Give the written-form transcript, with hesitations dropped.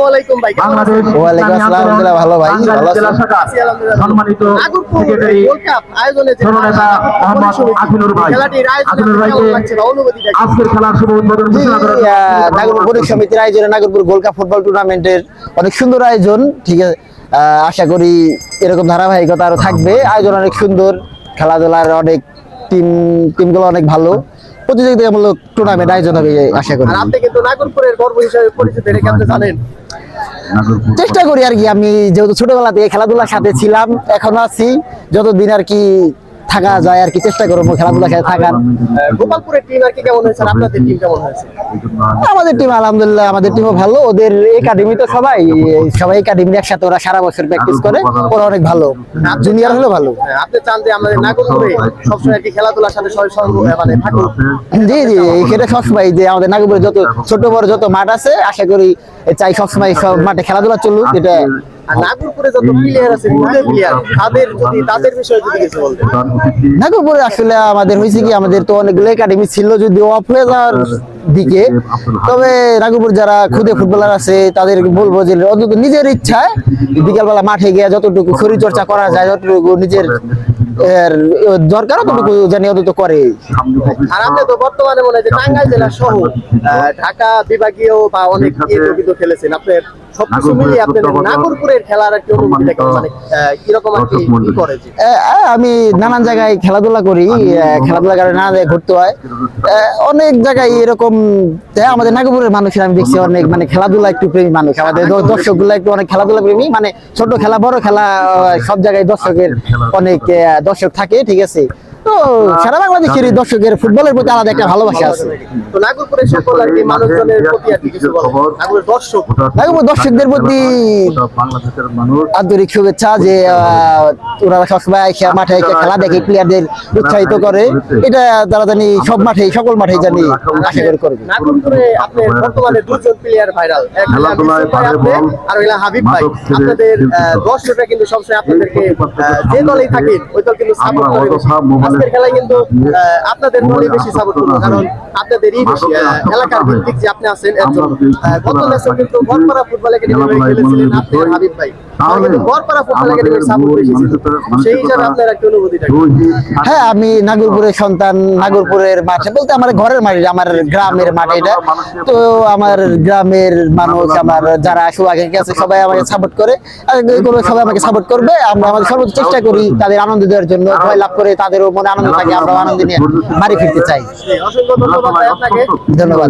ওয়ালাইকুম ভাই, কেমন আছেন? ওয়ালাইকুম আসসালাম, আলহামদুলিল্লাহ ভালো ভাই, ভালো আছেন? আছি আলহামদুলিল্লাহ। সম্মানিত নাগরপুর সেক্রেটারি গোল্ড কাপ আয়োজনে যে জননেতা মোহাম্মদ আফিনুর ভাই, খেলাটির আয়োজনে আফিনুর কেমন ভাইকে লাগছে বা অনুভূতিটা কি? আজকের খেলার শুভ উদ্বোধন ঘোষণা করার জন্য নাগরপুর পরিক সমিতির আয়োজনে নাগরপুর গোল্ড কাপ ফুটবল টুর্নামেন্টের অনেক সুন্দর আয়োজন, ঠিক আছে। আশা করি এরকম ধারাবাহিকতা আরো থাকবে। আয়োজন অনেক সুন্দর, খেলাধুলার অনেক টিমগুলো অনেক ভালো, প্রতিযোগিতামূলক টুর্নামেন্ট আয়োজন হবে আশা করি। আর আপনি কিন্তু নাগরপুরের গর্ব হিসেবে পরিচিত, এটা কি আপনি জানেন? চেষ্টা করি আর কি, আমি যেহেতু ছোটবেলা থেকে খেলাধুলার সাথে ছিলাম, এখনো আছি, যতদিন আর কি থাকা যায় আর কি চেষ্টা করবো খেলাধুলার সাথে থাকার। গোপালপুরের টিম আর কি কেমন হয়েছে, আর আপনাদের টিম কেমন হয়েছে? আমাদের টিম আলহামদুলিল্লাহ, আমাদের টিমও ভালো। ওদের একাডেমি তো সবাই একাডেমি একসাথে, ওরা সারা বছর প্র্যাকটিস করে, ওরা অনেক ভালো, জুনিয়র হলে ভালো। আপনি চান যে আমাদের নাগরপুরে সবসময় আর কি খেলাধুলার সাথে মানে থাকুক? জি জি, সেটা সবসময় যে আমাদের নাগরপুরে যত ছোট বড় যত মাঠ আছে, আশা করি চাই সবসময় সব মাঠে খেলাধুলা চলুক। এটা আর নাগরপুরে যত প্লেয়ার আছে, প্লেয়ার তাদের বিষয়ে যদি কিছু বলতেন। নাগরপুরে আসলে আমাদের হয়েছে কি, আমাদের তো অনেকগুলো একাডেমি ছিল, যদি অফ হয়ে যাওয়ার দিকে, তবে নাগরপুর যারা খুদে ফুটবলার আছে তাদের বলবো যে অন্তত নিজের ইচ্ছায় বিকালবেলা মাঠে গিয়ে যতটুকু শরীর চর্চা করা যায়, যতটুকু নিজের দরকার ততটুকু জানি অন্তত করে। আর আপনি তো বর্তমানে মনে হয় যে টাঙ্গাইল জেলা সহ ঢাকা বিভাগীয় বা অনেক কিন্তু খেলেছেন, আপনার সবকিছু মিলিয়ে আপনাদের নাগরপুরের খেলার একটা অনুভূতিটা কেমন, মানে কিরকম আর কি করে? আমি নানান জায়গায় খেলাধুলা করি, খেলাধুলা কারণে নানা জায়গায় ঘুরতে হয়, অনেক জায়গায় এরকম। আমাদের নাগরপুরের মানুষের আমি দেখছি অনেক মানে খেলাধুলা একটু প্রেমী মানুষ, আমাদের দর্শক গুলা একটু অনেক খেলাধুলা প্রেমী, মানে ছোট খেলা বড় খেলা সব জায়গায় দর্শকের অনেক দর্শক থাকে, ঠিক আছে। তো সারা বাংলাদেশের দর্শকের ফুটবলের প্রতি আলাদা একটা ভালোবাসা আছে। তো নাগরপুরের সকল আর কি মানুষজনের প্রতি আর কি কিছু বলেন, নাগরপুর দর্শকদের প্রতি আন্তরিক শুভেচ্ছা, যে ওরা সবসময় মাঠে খেলা দেখে প্লেয়ারদের উৎসাহিত করে, এটা তারা জানি সব মাঠেই সকল মাঠেই জানি আশা করি করবে। নাগরপুরে আপনার বর্তমানে দুজন প্লেয়ার ভাইরাল, এক আর হইলা হাবিব ভাই। আপনাদের দর্শকরা কিন্তু সবসময় আপনাদেরকে যে দলেই থাকেন ওই দল কিন্তু সাপোর্ট করে। আজকের খেলায় কিন্তু আপনাদের দলই বেশি সাপোর্ট করবে, কারণ আপনাদেরই বেশি এলাকার ভিত্তিক যে আপনি আছেন একজন। গত ম্যাচে কিন্তু গড়পাড়া ফুটবল একাডেমি খেলেছিলেন আপনি আর হাবিব ভাই, কিন্তু গড়পাড়া ফুটবল একাডেমির সাপোর্ট বেশি ছিল, সেই হিসাবে আপনার একটা অনুভূতিটা? হ্যাঁ, আমি নাগরপুরের সন্তান, নাগরপুরের মাঠে বলতে আমার ঘরের মাঠে, আমার গ্রামের মাঠে এটা। তো আমার গ্রামের মানুষ, আমার যারা সুবাগে আছে সবাই আমাকে সাপোর্ট করে, সবাই আমাকে সাপোর্ট করবে। আমরা আমাদের সর্বোচ্চ চেষ্টা করি তাদের আনন্দ দেওয়ার জন্য, জয় লাভ করে তাদেরও মনে আনন্দ থাকে, আমরা আনন্দ নিয়ে বাড়ি ফিরতে চাই। অসংখ্য ধন্যবাদ আপনাকে। ধন্যবাদ।